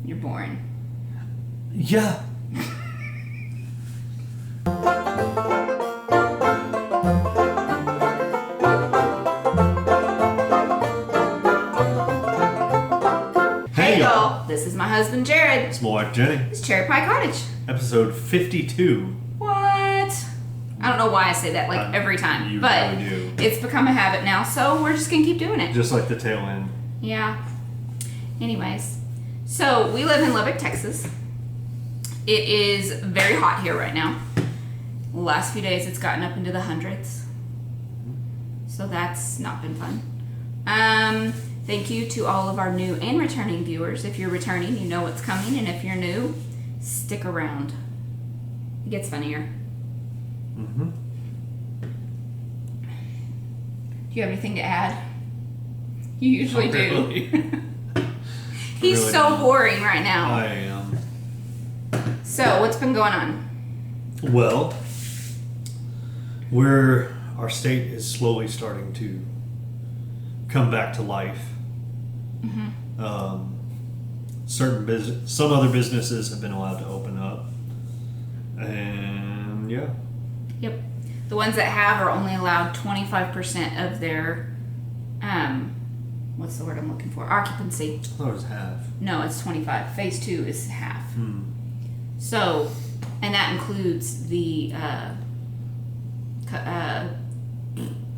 You're boring. Yeah. Hey y'all, this is my husband Jared. It's my wife Jenny. It's Cherry Pie Cottage. Episode 52. What? I don't know why I say that every time, You but really do. It's become a habit now, so we're just gonna keep doing it. Just like the tail end. Yeah. Anyways, so we live in Lubbock, Texas. It is very hot here right now. The last few days it's gotten up into the hundreds. So that's not been fun. Thank you to all of our new and returning viewers. If you're returning, you know what's coming, and if you're new, stick around. It gets funnier. Mm-hmm. Do you have anything to add? You usually do. Really. He's really so don't. boring right now. I am. So, what's been going on? Well, our state is slowly starting to come back to life. Mm-hmm. Some other businesses have been allowed to open up, and yeah. Yep. The ones that have are only allowed 25% of their, what's the word I'm looking for? Occupancy. I thought it was half. No, it's 25. Phase 2 is half. Hmm. So, and that includes the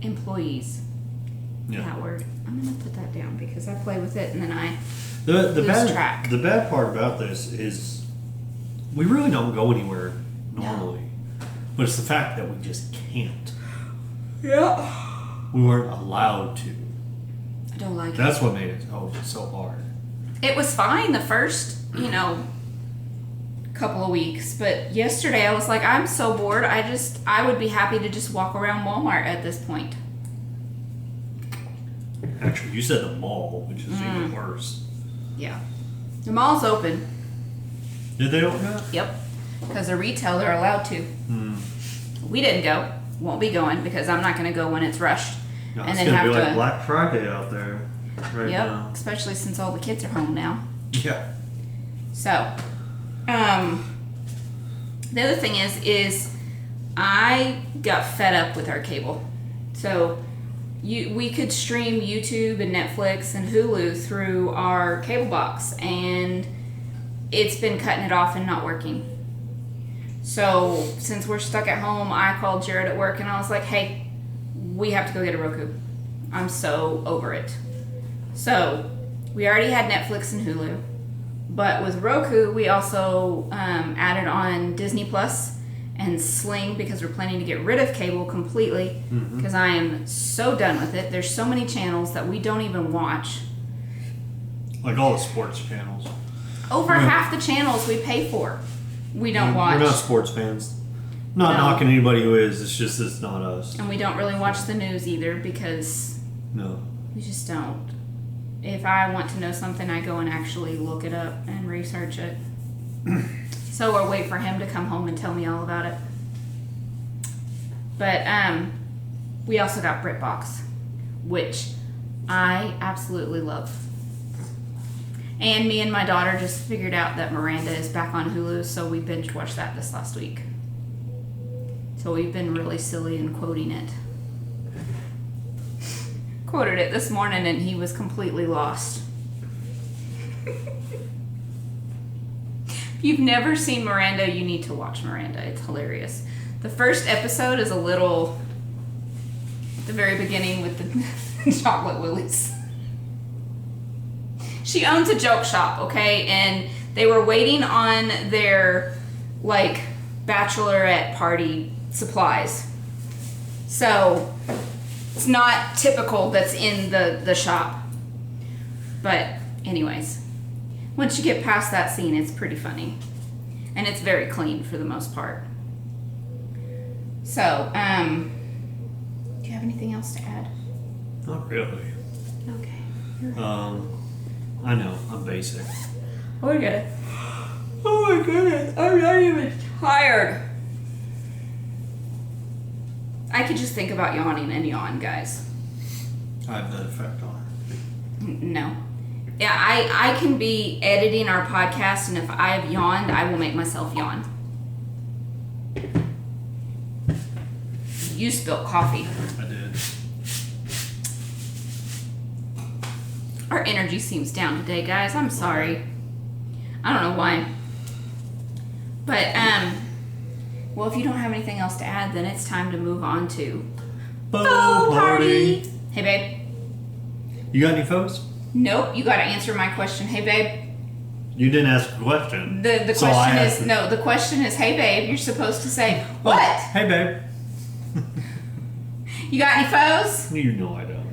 employees. Yeah. That word. I'm going to put that down because I play with it and then I The lose track. The bad part about this is we really don't go anywhere normally, but it's the fact that we just can't. Yeah. We weren't allowed to. I don't like it. That's what made it so hard. It was fine the first, couple of weeks, but yesterday I was like, I'm so bored. I would be happy to just walk around Walmart at this point. Actually, you said the mall, which is even worse. Yeah. The mall's open. Did they open up? Yep. Because the retail, they're allowed to. We didn't go. Won't be going because I'm not going to go when it's rushed. No, and it's then gonna have be to. like Black Friday out there right Yep. now. Especially since all the kids are home now. Yeah. So, the other thing is I got fed up with our cable. So, we could stream YouTube and Netflix and Hulu through our cable box, and it's been cutting it off and not working. So, since we're stuck at home, I called Jared at work and I was like, hey, we have to go get a Roku. I'm so over it. So, we already had Netflix and Hulu. But with Roku, we also added on Disney Plus and Sling because we're planning to get rid of cable completely because I am so done with it. There's so many channels that we don't even watch. Like all the sports channels. Over half the channels we pay for, we don't watch. We're not sports fans. Not knocking anybody who is. It's not us. And we don't really watch the news either because we just don't. If I want to know something, I go and actually look it up and research it. So we'll wait for him to come home and tell me all about it. But we also got BritBox, which I absolutely love. And me and my daughter just figured out that Miranda is back on Hulu, so we binge watched that this last week. So we've been really silly in quoting it. Quoted it this morning and he was completely lost. If you've never seen Miranda, you need to watch Miranda. It's hilarious. The first episode is a little at the very beginning with the chocolate willies. She owns a joke shop, okay? And they were waiting on their bachelorette party supplies. So it's not typical that's in the shop. But anyways, once you get past that scene, it's pretty funny. And it's very clean for the most part. So, do you have anything else to add? Not really. Okay. I know, I'm basic. We're good. Oh my goodness, I'm not even tired. I could just think about yawning and yawn, guys. I have that effect on her. No. Yeah, I can be editing our podcast, and if I have yawned, I will make myself yawn. You spilled coffee. I did. Our energy seems down today, guys. I'm sorry. I don't know why. But, well, if you don't have anything else to add, then it's time to move on to Faux party. Hey, babe. You got any photos? Nope, you got to answer my question. Hey, babe. You didn't ask a question. The So I question asked is it. no. The question is, hey, babe. You're supposed to say what? Hey, babe. You got any foes? You know I don't.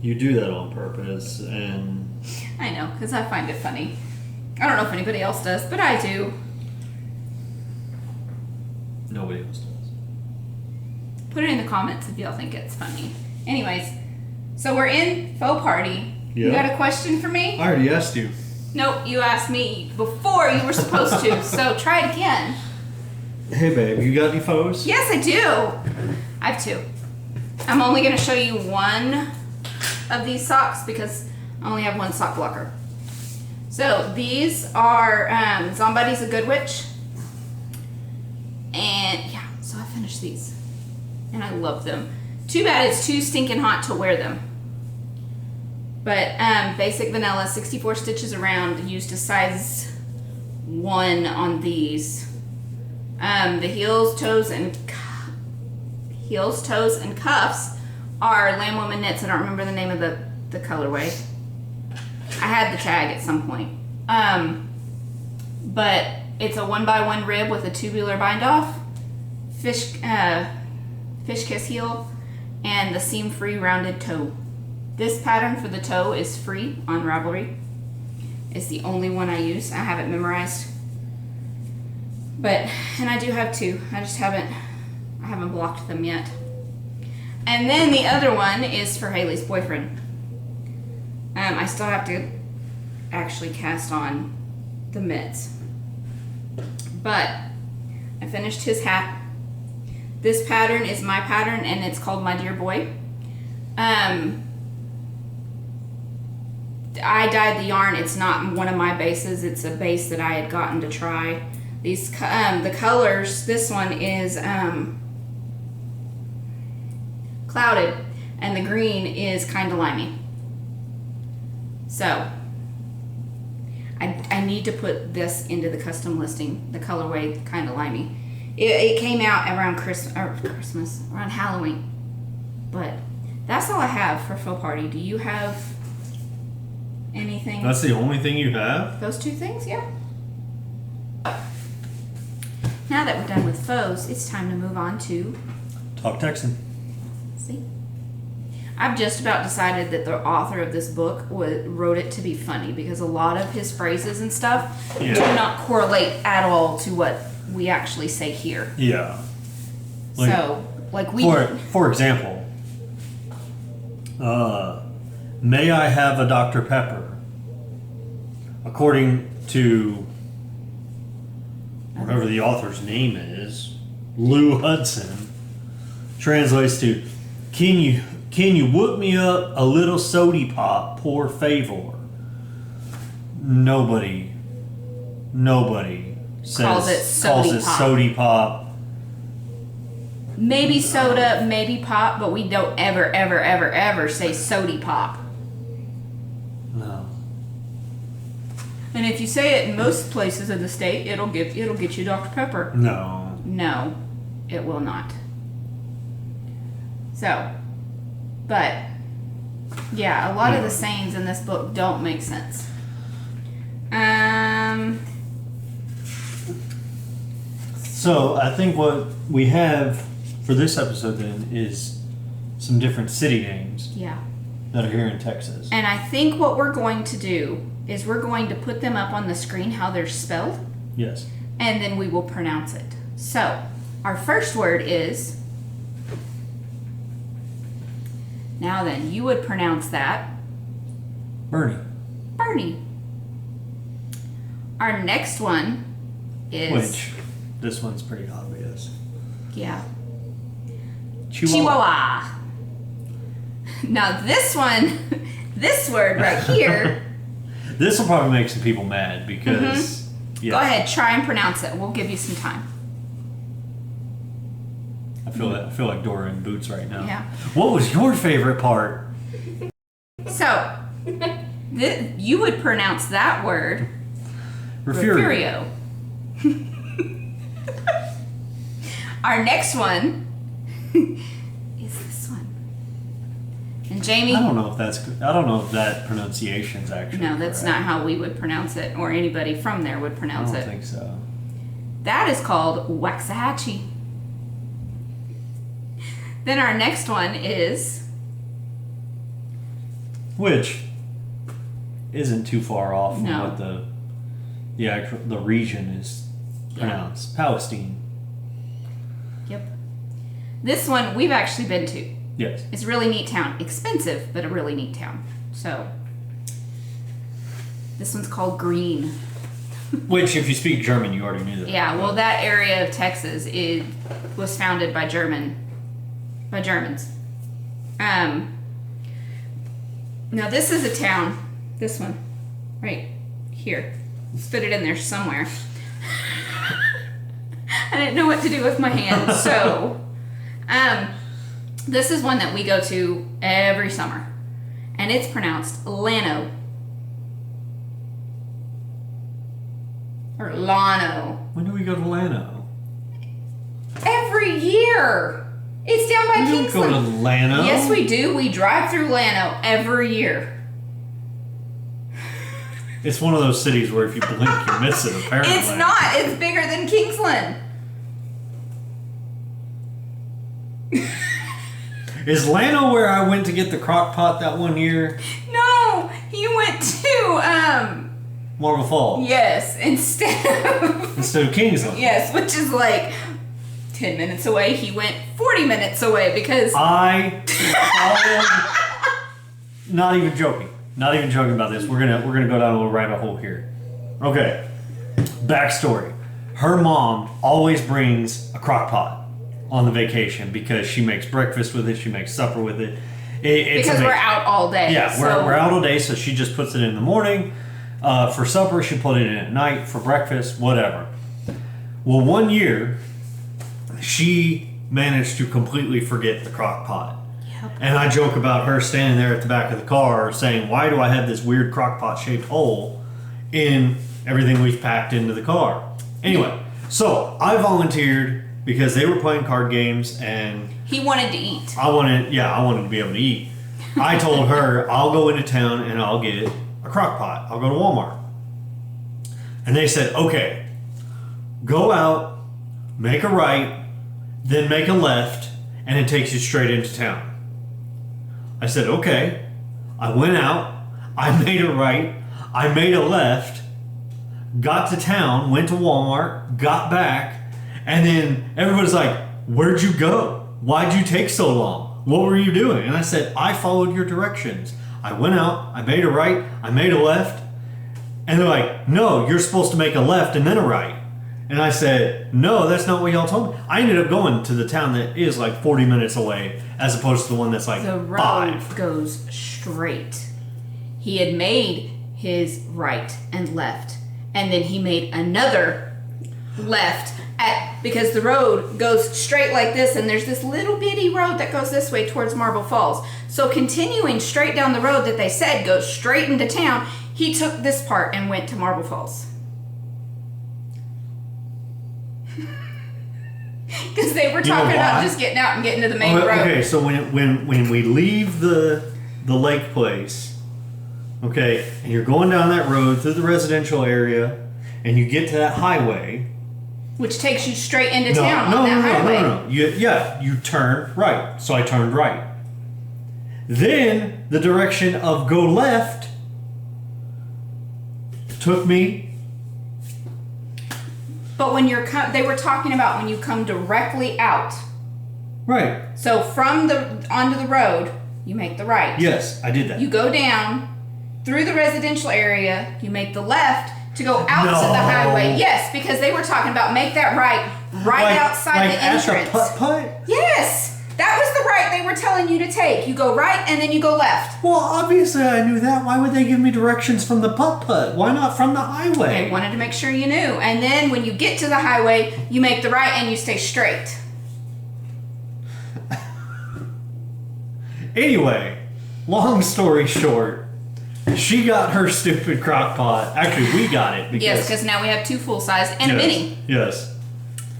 You do that on purpose, and I know, because I find it funny. I don't know if anybody else does, but I do. nobody else does. Put it in the comments if y'all think it's funny. Anyways, so we're in faux party. You Yeah. got a question for me? I already asked you. Nope, you asked me before you were supposed to, so try it again. Hey, babe, you got any photos? Yes, I do. I have two. I'm only going to show you one of these socks because I only have one sock blocker. So these are Zombies a Good Witch. And yeah, so I finished these. And I love them. Too bad it's too stinking hot to wear them. But basic vanilla, 64 stitches around. Used a size 1 on these. The heels, toes, and cuffs are Lamb Woman knits. I don't remember the name of the colorway. I had the tag at some point. But it's a 1x1 rib with a tubular bind off, fish kiss heel, and the seam free rounded toe. This pattern for the toe is free on Ravelry. It's the only one I use. I have it memorized. And I do have two. I haven't blocked them yet. And then the other one is for Haley's boyfriend. I still have to actually cast on the mitts. But I finished his hat. This pattern is my pattern and it's called My Dear Boy. I dyed the yarn. It's not one of my bases. It's a base that I had gotten to try. These the colors. This one is clouded, and the green is kind of limey. So I need to put this into the custom listing. The colorway kind of limey. It came out around Christmas, around Halloween. But that's all I have for faux party. Do you have anything? That's the only thing you have? Those two things, yeah. Now that we're done with faux, it's time to move on to Talk Texan. see. I've just about decided that the author of this book wrote it to be funny because a lot of his phrases and stuff do not correlate at all to what we actually say here. Yeah. For example, may I have a Dr. Pepper? According to whatever the author's name is, Lou Hudson, translates to, can you whip me up a little sody pop, por favor? Nobody Calls it sody pop. Maybe soda, maybe pop, but we don't ever say sody pop. No. And if you say it in most places in the state, it'll get you Dr. Pepper. No. No, it will not. So, but yeah, a lot of the sayings in this book don't make sense. So I think what we have for this episode then is some different city names Yeah. that are here in Texas. And I think what we're going to do is we're going to put them up on the screen how they're spelled, Yes. and then we will pronounce it. So, our first word is, now then, you would pronounce that Bernie. Bernie. Our next one is... Which, this one's pretty obvious. Yeah. Chihuahua. Now this one, This word right here. This will probably make some people mad because. Yeah. Go ahead, try and pronounce it. We'll give you some time. I feel like Dora in Boots right now. Yeah. What was your favorite part? So, you would pronounce that word Refurio. Our next one is this one. And Jamie, I don't know if that pronunciation's actually no, that's correct. not how we would pronounce it, or anybody from there would pronounce I it. don't think so. That is called Waxahachie. Then our next one is, Which isn't too far off from No. what the region is pronounced. Palestine. yep. This one we've actually been to. Yes. It's a really neat town. Expensive, but a really neat town. So, this one's called Green. Which, if you speak German, you already knew that. Yeah, well, that area of Texas was founded by Germans. Now this is a town. This one, right here. Let's put it in there somewhere. I didn't know what to do with my hands, so this is one that we go to every summer, and it's pronounced Lano or Lano. When do we go to Lano? Every year. It's down by We don't Kingsland. go to Lano. Yes, we do. We drive through Lano every year. It's one of those cities where if you blink, you miss it, apparently. It's not. It's bigger than Kingsland. Is Lano where I went to get the crock pot that one year? No, you went to Marble Falls. yes, instead of Kingsland. yes, which is like 10 minutes away. He went 40 minutes away because I not even joking. Not even joking about this. We're gonna go down a little rabbit hole here. Okay. Backstory. Her mom always brings a crock pot on the vacation because she makes breakfast with it, she makes supper with it. It's because we're amazing. out all day. Yeah, so we're out all day, so she just puts it in the morning. For supper, she put it in at night. For breakfast, whatever. Well, one year, she managed to completely forget the crock pot. Yep. And I joke about her standing there at the back of the car saying, why do I have this weird crock pot shaped hole in everything we've packed into the car? Anyway, so I volunteered because they were playing card games and he wanted to eat. I wanted to be able to eat. I told her, I'll go into town and I'll get a crock pot. I'll go to Walmart. And they said, okay, go out, make a right, then make a left, and it takes you straight into town. I said, okay. I went out, I made a right, I made a left, got to town, went to Walmart, got back, and then everybody's like, where'd you go? Why'd you take so long? What were you doing? And I said, I followed your directions. I went out, I made a right, I made a left, and they're like, no, you're supposed to make a left and then a right. And I said, no, that's not what y'all told me. I ended up going to the town that is like 40 minutes away as opposed to the one that's like The road 5. goes straight. He had made his right and left, and then he made another left because the road goes straight like this, and there's this little bitty road that goes this way towards Marble Falls. So continuing straight down the road that they said goes straight into town, he took this part and went to Marble Falls. Because they were talking about just getting out and getting to the main road. Okay, so when we leave the lake place, okay, and you're going down that road through the residential area, and you get to that highway, Which takes you straight into town on that highway. No. You turn right. So I turned right. Then the direction of go left took me. But when you're they were talking about when you come directly out. Right. So from onto the road, you make the right. Yes, I did that. You go down through the residential area, you make the left to go out to the highway. Yes, because they were talking about make that right outside the entrance. At the putt-putt? Yes, that was the right they were telling you to take. You go right and then you go left. Well, obviously I knew that. Why would they give me directions from the putt-putt? Why not from the highway? They wanted to make sure you knew. And then when you get to the highway, you make the right and you stay straight. Anyway, long story short, she got her stupid crock pot. Actually, we got it. Because now we have 2 full size and a mini. Yes.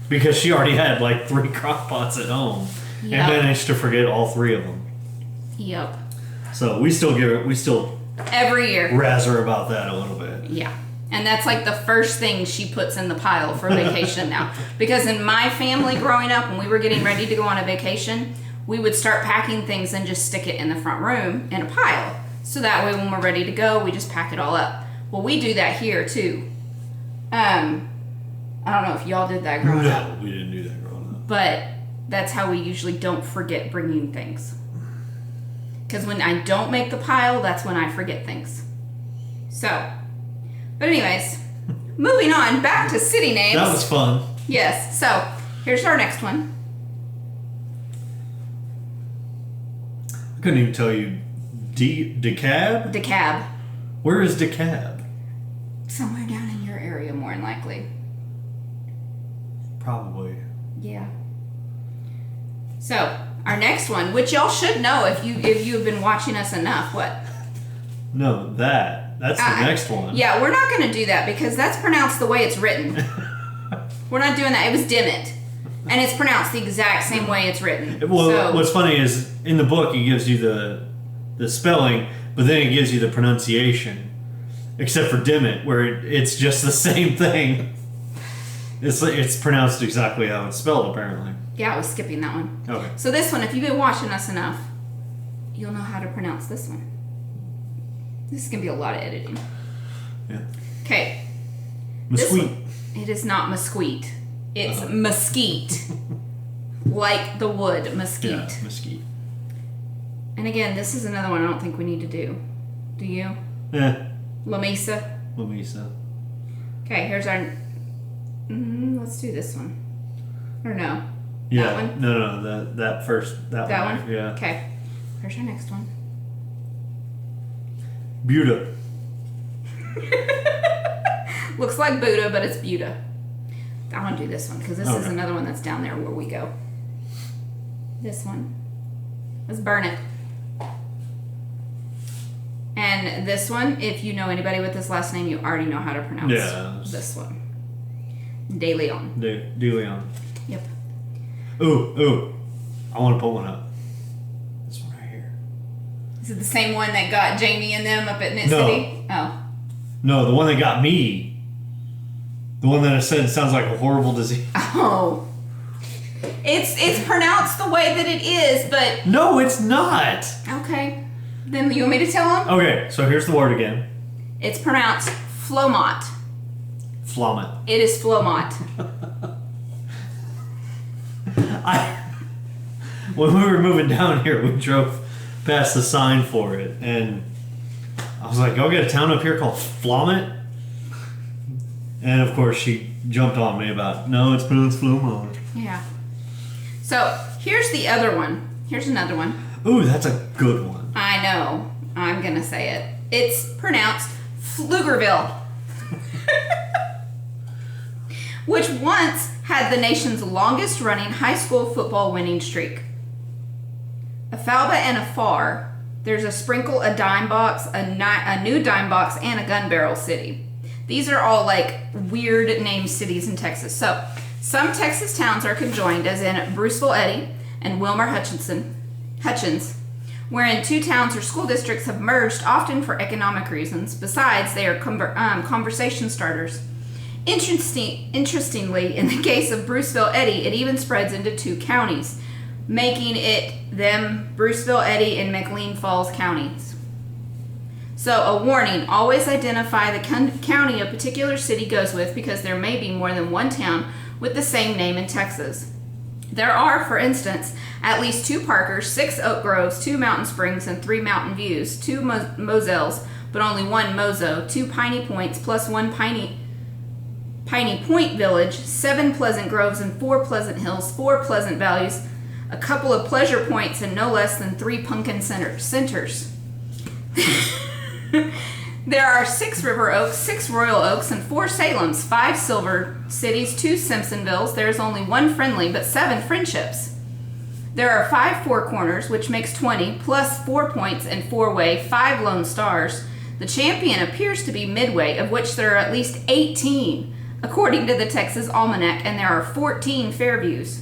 Because she already had like 3 crock pots at home. Yep. And managed to forget all 3 of them. Yep. So we still every year razz her about that a little bit. Yeah. And that's like the first thing she puts in the pile for vacation now. Because in my family growing up, when we were getting ready to go on a vacation, we would start packing things and just stick it in the front room in a pile. So that way when we're ready to go, we just pack it all up. Well, we do that here too. I don't know if y'all did that growing up. No, we didn't do that growing up. But that's how we usually don't forget bringing things. Because when I don't make the pile, that's when I forget things. So, but anyways, moving on, back to city names. That was fun. Yes, so here's our next one. I couldn't even tell you. DeKalb? DeKalb. Where is DeKalb? Somewhere down in your area, more than likely. Probably. Yeah. So, our next one, which y'all should know if you have been watching us enough. What? No, that's the next one. Yeah, we're not going to do that because that's pronounced the way it's written. We're not doing that. It was Dimit. And it's pronounced the exact same way it's written. Well, what's funny is in the book he gives you the spelling, but then he gives you the pronunciation, except for Dimit, where it's just the same thing. It's pronounced exactly how it's spelled, apparently. Yeah, I was skipping that one. Okay. So this one, if you've been watching us enough, you'll know how to pronounce this one. This is going to be a lot of editing. Yeah. Okay. Mesquite. It is not mesquite. It's mesquite. Like the wood, mesquite. Yeah, mesquite. And again, this is another one I don't think we need to do. Do you? Yeah. Lamesa. Lamesa. Okay, here's our... let's do this one. Or no? Yeah. That one? No, that first. That one? Yeah. Okay. Here's our next one. Buda. Looks like Buddha, but it's Buda. I want to do this one because this is another one that's down there where we go. This one. Let's burn it. And this one, if you know anybody with this last name, you already know how to pronounce this one. De Leon. De Leon. Yep. Ooh. I want to pull one up. This one right here. Is it the same one that got Jamie and them up at Knit No. City? Oh. No, the one that got me. The one that I said sounds like a horrible disease. Oh. It's pronounced the way that it is, but... No, it's not. Okay. Then you want me to tell them? Okay, so here's the word again. It's pronounced Flomont. Flomont. It is Flomont. When we were moving down here, we drove past the sign for it, and I was like, y'all got a town up here called Flomont? And of course she jumped on me about, no, it's pronounced Flomont. Yeah. So, here's the other one. Here's another one. Ooh, that's a good one. I know. I'm going to say it. It's pronounced Pflugerville. Which once had the nation's longest running high school football winning streak. A Falba and a Far. There's a Sprinkle, a Dime Box, a New Dime Box, and a Gun Barrel City. These are all like weird named cities in Texas. So, some Texas towns are conjoined, as in Bruceville Eddy and Wilmer Hutchins, wherein 2 towns or school districts have merged, often for economic reasons. Besides, they are conversation starters. Interestingly, in the case of Bruceville Eddy, it even spreads into 2 counties, making them Bruceville Eddy and McLean Falls counties. So, a warning, always identify the county a particular city goes with because there may be more than one town with the same name in Texas. There are, for instance, at least 2 Parkers, 6 Oak Groves, 2 Mountain Springs, and 3 Mountain Views, 2 Moselles, but only 1 Mozo, 2 Piney Points, plus 1 Piney Point Village, 7 Pleasant Groves, and 4 Pleasant Hills, 4 Pleasant Valleys, a couple of pleasure points, and no less than 3 pumpkin centers. There are 6 River Oaks, 6 Royal Oaks, and 4 Salems, 5 Silver Cities, 2 Simpsonvilles. There's only 1 Friendly, but 7 Friendships. There are 5 Four Corners, which makes 20, plus 4 Points and 4-Way, 5 Lone Stars. The champion appears to be Midway, of which there are at least 18, according to the Texas Almanac, and there are 14 Fairviews.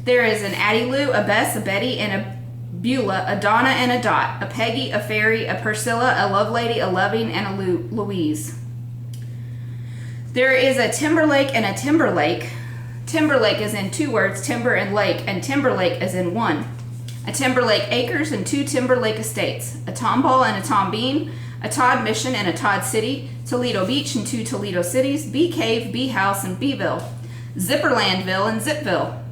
There is an Addie Lou, a Bess, a Betty, and a Beulah, a Donna and a Dot, a Peggy, a Fairy, a Priscilla, a Lovelady, a Loving, and a Louise. There is a Timberlake and a Timberlake. Timberlake is in 2 words, timber and lake, and Timberlake is in 1. A Timberlake Acres and 2 Timberlake Estates. A Tomball and a Tom Bean, a Todd Mission and a Todd City, Toledo Beach and 2 Toledo Cities, Bee Cave, Bee House, and Beeville. Zipperlandville and Zipville.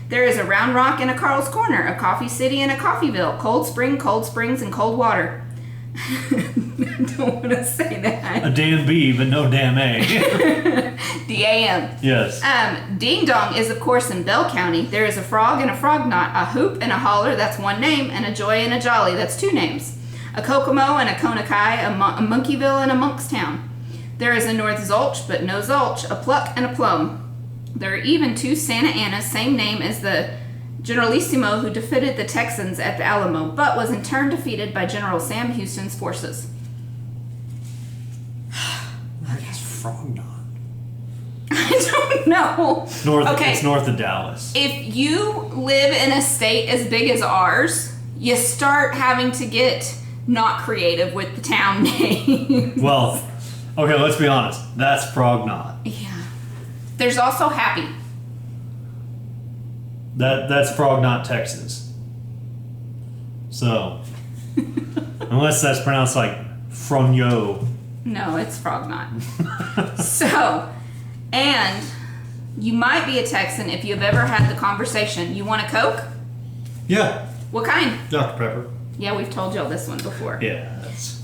There is a Round Rock and a Carl's Corner, a Coffee City and a Coffeeville, Cold Spring, Cold Springs, and Cold Water. I don't want to say that. A damn B, but no damn A. D-A-M. Yes. Ding Dong is, of course, in Bell County. There is a Frog and a Frog Knot, a Hoop and a Holler, that's 1 name, and a Joy and a Jolly, that's 2 names. A Kokomo and a Konakai, a Monkeyville and a Monkstown. There is a North Zulch, but no Zulch, a Pluck and a Plum. There are even 2 Santa Anas, same name as the Generalissimo who defeated the Texans at the Alamo, but was in turn defeated by General Sam Houston's forces. What is Frog Knot? I don't know. It's north of Dallas. If you live in a state as big as ours, you start having to get not creative with the town name. Well, okay, let's be honest. That's Frog Knot. Yeah. There's also Happy. That's Frog Knot, Texas. So, unless that's pronounced like Fronyo. No, it's Frog Knot. So, and you might be a Texan if you've ever had the conversation. You want a Coke? Yeah. What kind? Dr. Pepper. Yeah, we've told y'all this one before. Yeah, that's...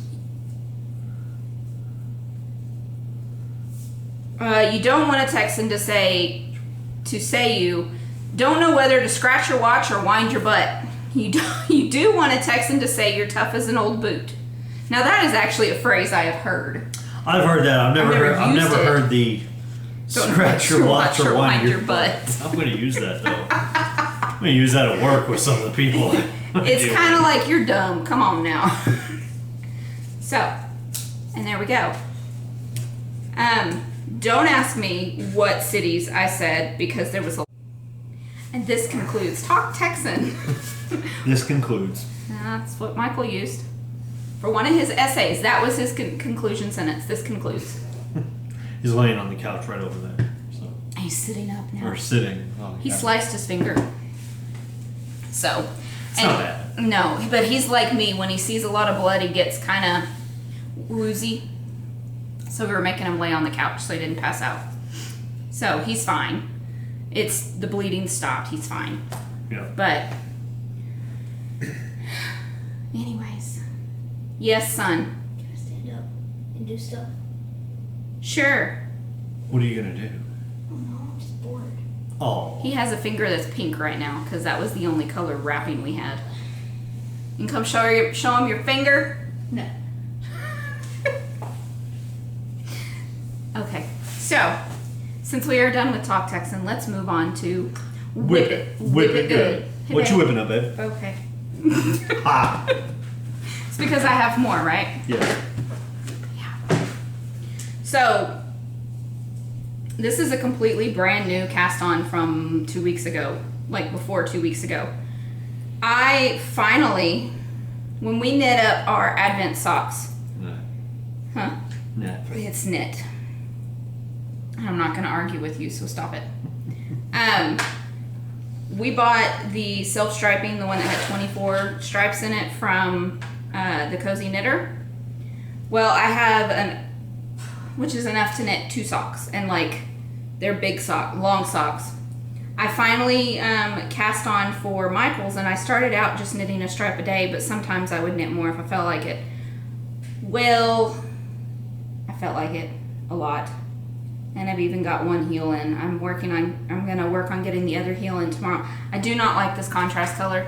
You don't want a Texan to say you don't know whether to scratch your watch or wind your butt. You do want a Texan to say you're tough as an old boot. Now that is actually a phrase I have heard. I've heard that. I've never heard the Don't scratch your watch or wind your butt. I'm going to use that though. I'm going to use that at work with some of the people. It's kind of like you're dumb. Come on now. So, and there we go. Don't ask me what cities I said because there was a... And this concludes Talk Texan. This concludes. That's what Michael used. For one of his essays, that was his conclusion sentence. This concludes. He's laying on the couch right over there. So. He's sitting up now. Or sitting. He sliced his finger. So. It's not bad. No, but he's like me. When he sees a lot of blood, he gets kind of woozy. So we were making him lay on the couch so he didn't pass out. So he's fine. The bleeding stopped. He's fine. Yeah. But anyways. Yes, son. Can I stand up and do stuff? Sure. What are you going to do? Oh no, I'm just bored. Oh. He has a finger that's pink right now because that was the only color wrapping we had. You can come show him your finger? No. Okay, so since we are done with Talk Texan, let's move on to Whip It. Whip it good. Hey, What babe. you whipping up, babe? Okay. Ha! It's because I have more, right? Yeah. Yeah. So, this is a completely brand new cast on from 2 weeks ago, like before 2 weeks ago. I finally, when we knit up our Advent socks, No. huh? No. It's knit. I'm not going to argue with you, so stop it. We bought the self-striping, the one that had 24 stripes in it from the Cozy Knitter. Well, I have which is enough to knit 2 socks, and like they're big long socks. I finally cast on for Michael's, and I started out just knitting a stripe a day, but sometimes I would knit more if I felt like it. Well, I felt like it a lot. And I've even got one heel in. I'm gonna work on getting the other heel in tomorrow. I do not like this contrast color.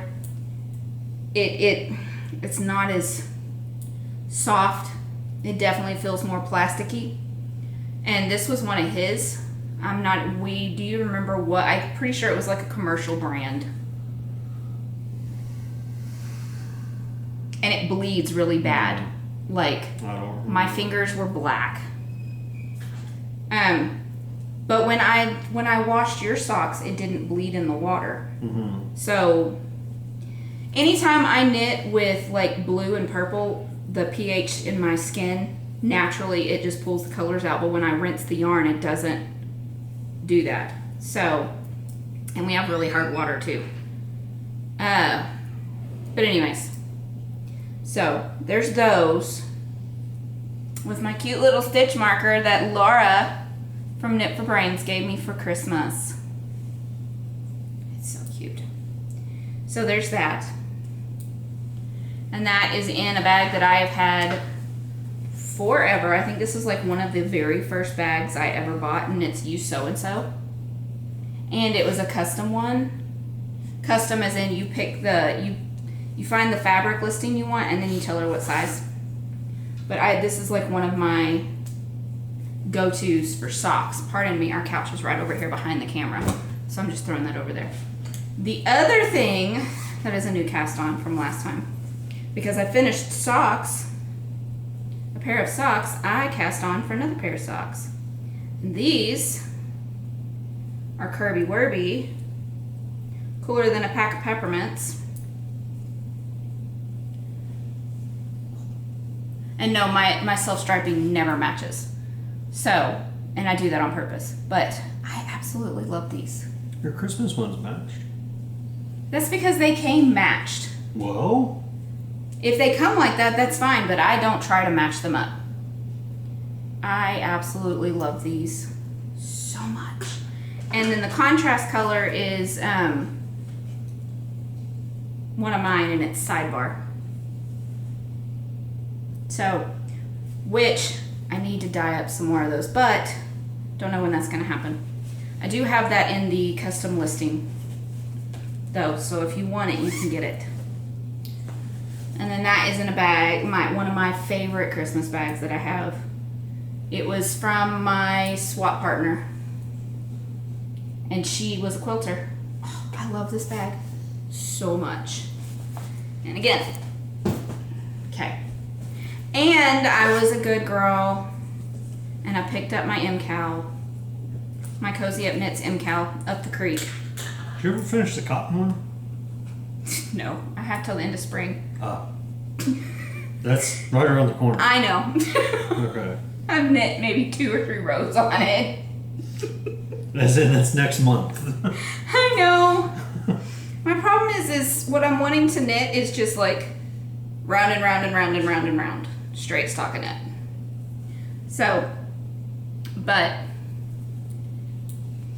It's not as soft. It definitely feels more plasticky. And this was one of his. Do you remember what? I'm pretty sure it was like a commercial brand. And it bleeds really bad. Like, my fingers were black. But when I washed your socks, it didn't bleed in the water. Mm-hmm. So, anytime I knit with like blue and purple, the pH in my skin, naturally it just pulls the colors out. But when I rinse the yarn, it doesn't do that. So, and we have really hard water too. But anyways, so there's those with my cute little stitch marker that Laura from Knit for Brains gave me for Christmas. It's so cute. So there's that. And that is in a bag that I have had forever. I think this is like one of the very first bags I ever bought, and it's You So and So. And it was a custom one. Custom as in you pick you find the fabric listing you want, and then you tell her what size. But this is like one of my go-tos for socks. Pardon me, our couch is right over here behind the camera, so I'm just throwing that over there. The other thing that is a new cast on from last time, because I finished socks, a pair of socks, I cast on for another pair of socks. And these are Kirby Werby, cooler than a pack of peppermints. And no, my self-striping never matches. So, and I do that on purpose. But I absolutely love these. Your Christmas one's matched. That's because they came matched. Whoa. If they come like that, that's fine, but I don't try to match them up. I absolutely love these so much. And then the contrast color is one of mine, and it's Sidebar. So, which I need to dye up some more of those, but don't know when that's going to happen. I do have that in the custom listing, though, so if you want it, you can get it. And then that is in a bag, one of my favorite Christmas bags that I have. It was from my swap partner, and she was a quilter. Oh, I love this bag so much. And again, okay. And I was a good girl, and I picked up my MCal, my Cozy Up Knits MCal, up the creek. Did you ever finish the cotton one? No, I have till the end of spring. That's right around the corner. I know. Okay. I've knit maybe 2 or 3 rows on it. As in, that's next month. I know. My problem is what I'm wanting to knit is just like round and round and round and round and round. Straight stockinette. So, but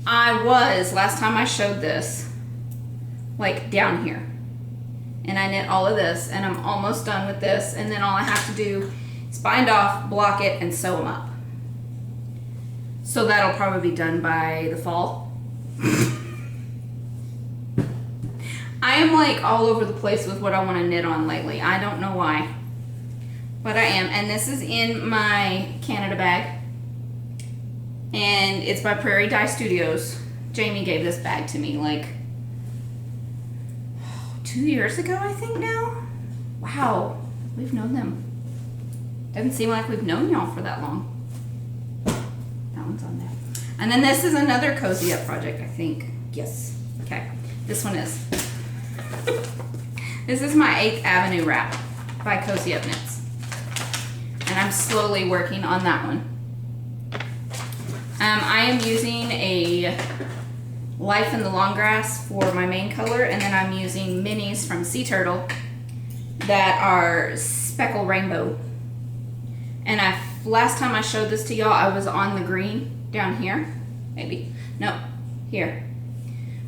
last time I showed this, like down here. And I knit all of this, and I'm almost done with this, and then all I have to do is bind off, block it, and sew them up. So that'll probably be done by the fall. I am like all over the place with what I want to knit on lately. I don't know why, but I am. And this is in my Canada bag, and it's by Prairie Dye Studios. Jamie gave this bag to me like 2 years ago, I think now. Wow, we've known them. Doesn't seem like we've known y'all for that long. That one's on there. And then this is another Cozy Up project, I think. Yes. Okay. This one is. This is my 8th Avenue wrap by Cozy Up Knits. And I'm slowly working on that one. I am using a Life in the Long Grass for my main color, and then I'm using minis from Sea Turtle that are speckle rainbow. And last time I showed this to y'all, I was on the green down here, maybe. No, here,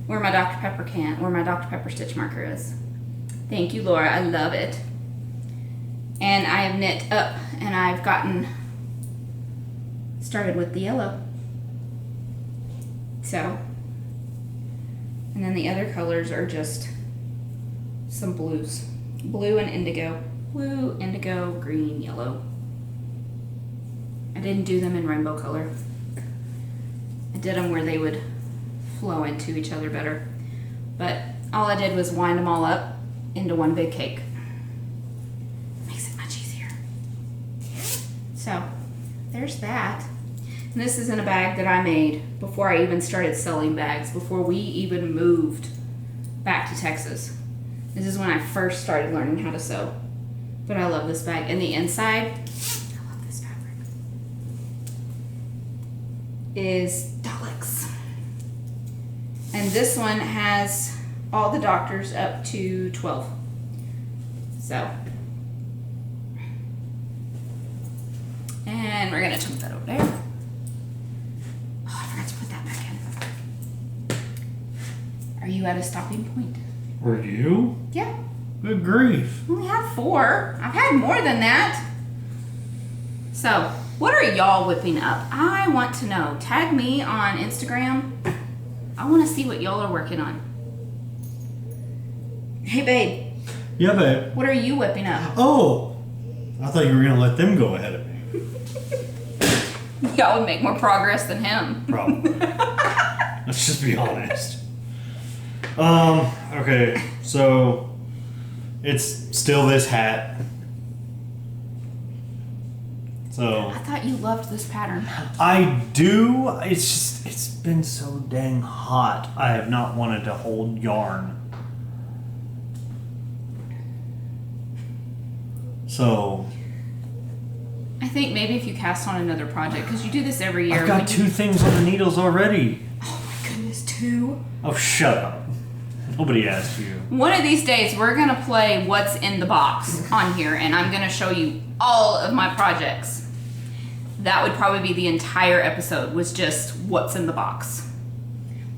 where my Dr. Pepper stitch marker is. Thank you, Laura. I love it. And I have knit up, and I've gotten started with the yellow. So, and then the other colors are just some blues. Blue and indigo. Blue, indigo, green, yellow. I didn't do them in rainbow color. I did them where they would flow into each other better. But all I did was wind them all up into one big cake. Makes it much easier. So, there's that. And this is in a bag that I made before I even started selling bags, before we even moved back to Texas. This is when I first started learning how to sew. But I love this bag. And the inside, I love this fabric, is Daleks. And this one has all the doctors up to 12. So. And we're going to tuck that over there. Oh, I forgot to put that back in. Are you at a stopping point? Were you? Yeah. Good grief. I only have 4. I've had more than that. So, what are y'all whipping up? I want to know. Tag me on Instagram. I want to see what y'all are working on. Hey, babe. Yeah, babe. What are you whipping up? Oh, I thought you were going to let them go ahead of me. Y'all would make more progress than him. Probably. Let's just be honest. Okay, so it's still this hat. So I thought you loved this pattern. I do. It's been so dang hot. I have not wanted to hold yarn. So I think maybe if you cast on another project, because you do this every year. I've got 2 things on the needles already. Oh my goodness, 2? Oh, shut up. Nobody asked you. One of these days, we're going to play What's in the Box on here, and I'm going to show you all of my projects. That would probably be the entire episode, was just What's in the Box.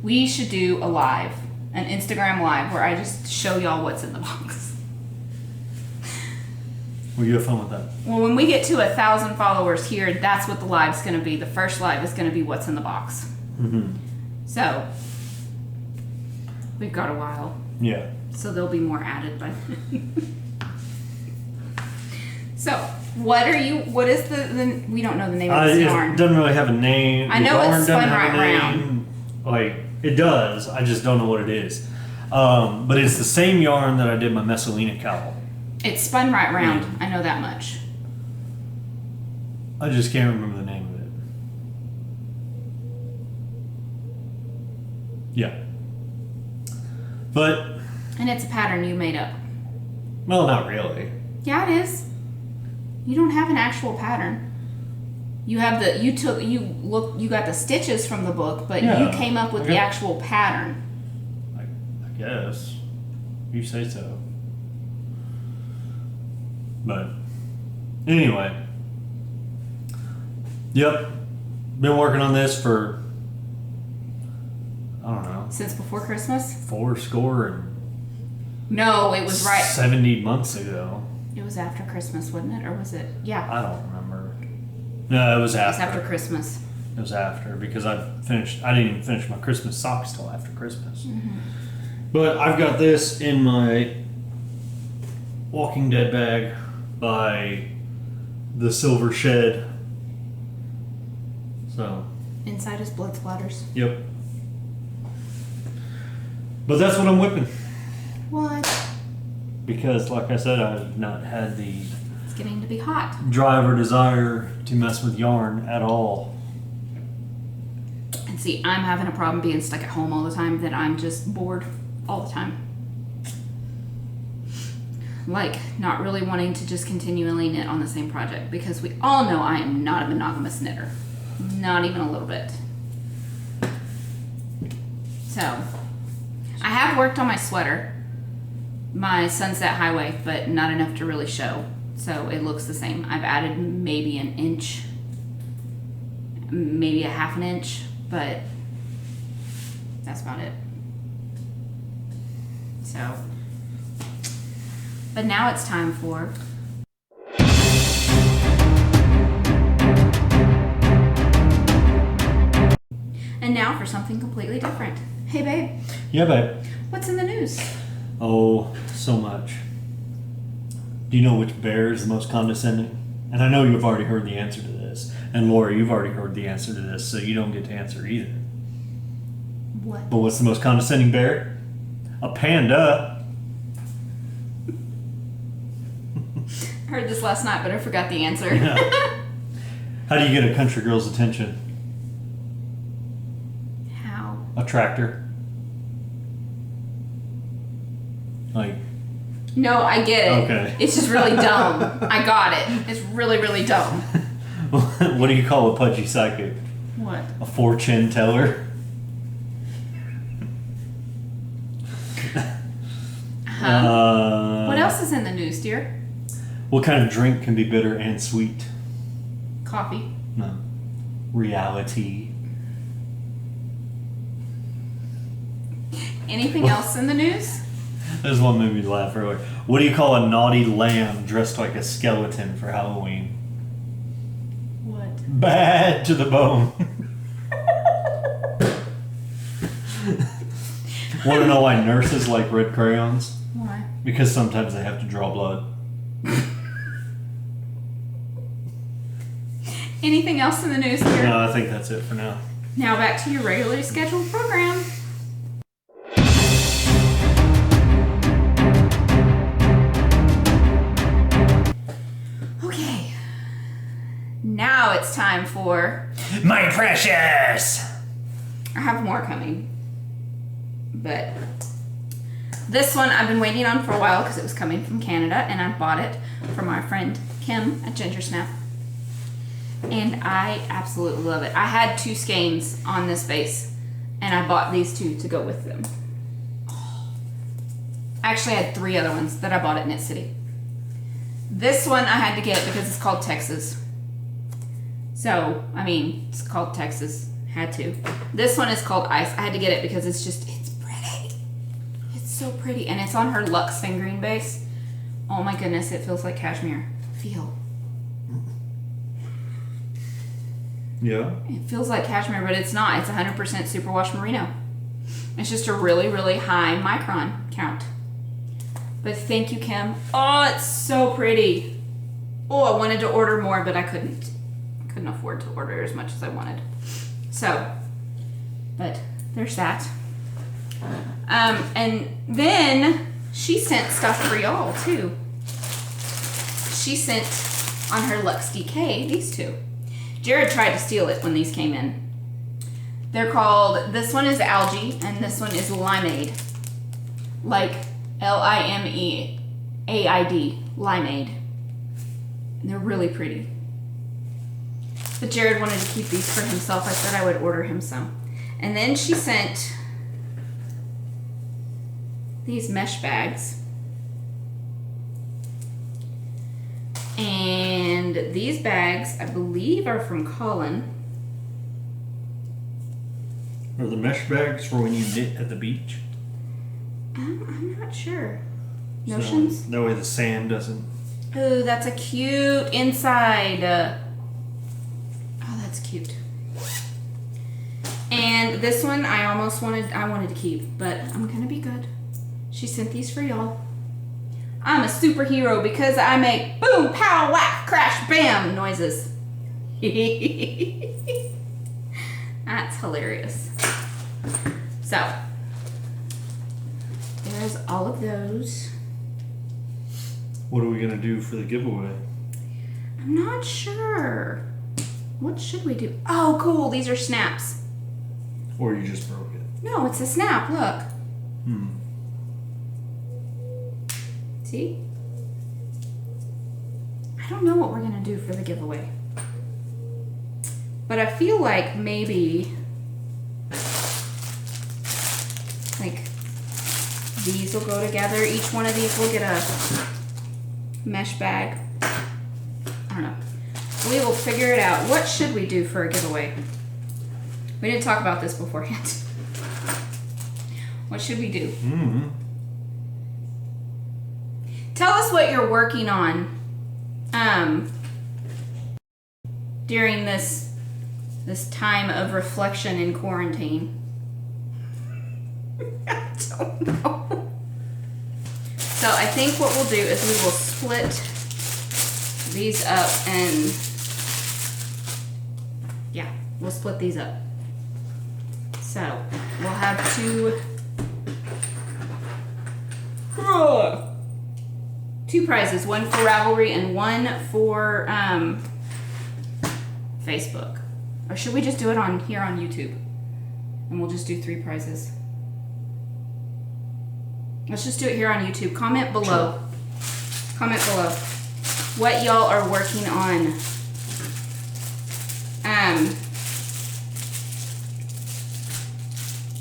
We should do a live, an Instagram live, where I just show y'all what's in the box. Will you have fun with that? Well, when we get to 1,000 followers here, that's what the live's going to be. The first live is going to be What's in the Box. Mm-hmm. So, we've got a while. Yeah. So there'll be more added by then. So, what is the we don't know the name of this yarn. It doesn't really have a name. I know it's spun right round. Like, it does. I just don't know what it is. But it's the same yarn that I did my Messalina cowl. It's spun right round. I know that much. I just can't remember the name of it. Yeah. But, And it's a pattern you made up. well, not really. Yeah, it is. You don't have an actual pattern. You have you got the stitches from the book, but Yeah, you came up with the actual pattern. I guess. You say so. But, anyway. Yep. Been working on this for, I don't know, Since before Christmas? 70 No, it was right. months ago. It was after Christmas, wasn't it? Or was it? Yeah. I don't remember. No, it was after. It was after Christmas. It was after because I didn't even finish my Christmas socks till after Christmas. Mm-hmm. But I've got this in my Walking Dead bag by the Silver Shed. So. Inside is blood splatters. Yep. But that's what I'm whipping. What? Because, like I said, I've not had the It's getting to be hot. drive or desire to mess with yarn at all. And see, I'm having a problem being stuck at home all the time that I'm just bored all the time. Like, not really wanting to just continually knit on the same project because we all know I am not a monogamous knitter. Not even a little bit. So, I have worked on my sweater, my Sunset Highway, but not enough to really show. So it looks the same. I've added maybe an inch, maybe a half an inch, but that's about it. So, but now it's time for And now for something completely different. Hey, babe, Yeah, babe. what's in the news? Oh, so much. Do you know which bear is the most condescending? And I know you've already heard the answer to this. And Laura, you've already heard the answer to this, so you don't get to answer either. What? But what's the most condescending bear? A panda. I heard this last night, but I forgot the answer. Yeah. How do you get a country girl's attention? How? A tractor. Like, No, I get it. Okay. It's just really dumb. I got it. It's really, really dumb. what do you call a pudgy psychic? What? A fortune teller. What else is in the news, dear? What kind of drink can be bitter and sweet? Coffee. No. Reality. Anything else in the news? There's one made me laugh earlier. What do you call a naughty lamb dressed like a skeleton for Halloween? What? Bad to the bone. Want to know why nurses like red crayons? Why? Because sometimes they have to draw blood. Anything else in the news, dear? No, I think that's it for now. Now back to your regularly scheduled program. Okay. Now it's time for... My precious! I have more coming. But this one I've been waiting on for a while because it was coming from Canada, and I bought it from our friend Kim at Ginger Snap. And I absolutely love it. I had 2 skeins on this base, and I bought these 2 to go with them. Actually, I had 3 other ones that I bought at Knit City. This one I had to get because it's called Texas. So, I mean, it's called Texas. Had to. This one is called Ice. I had to get it because it's pretty. It's so pretty. And it's on her Luxe fingering base. Oh my goodness, it feels like cashmere. Feel. Yeah? It feels like cashmere, but it's not. It's 100% superwash merino. It's just a really, really high micron count. But thank you, Kim. Oh, it's so pretty. Oh, I wanted to order more, but I couldn't. I couldn't afford to order as much as I wanted. So, but there's that. And then she sent stuff for y'all too. She sent on her Luxe DK these 2. Jared tried to steal it when these came in. They're called, this one is Algae and this one is Limeade. Like Limeaid, Limeade. And they're really pretty. But Jared wanted to keep these for himself. I said I would order him some. And then she sent these mesh bags. And these bags, I believe, are from Colin. Are the mesh bags for when you knit at the beach? I'm not sure. Notions? So that way the sand doesn't... Oh, that's a cute inside. Oh, that's cute. And this one I wanted to keep, but I'm gonna be good. She sent these for y'all. I'm a superhero because I make boom, pow, whack, crash, bam noises. That's hilarious. So, there's all of those. What are we going to do for the giveaway? I'm not sure. What should we do? Oh, cool. These are snaps. Or you just broke it? No, it's a snap. Look. See? I don't know what we're going to do for the giveaway. But I feel like maybe... like these will go together. Each one of these will get a mesh bag. I don't know. We will figure it out. What should we do for a giveaway? We didn't talk about this beforehand. What should we do? Tell us what you're working on during this this time of reflection in quarantine. I don't know. So I think what we'll do is we will split these up and yeah, we'll split these up. So we'll have two prizes, one for Ravelry and one for Facebook. Or should we just do it on here on YouTube? And we'll just do 3 prizes. Let's just do it here on YouTube. Comment below. Sure. Comment below what y'all are working on.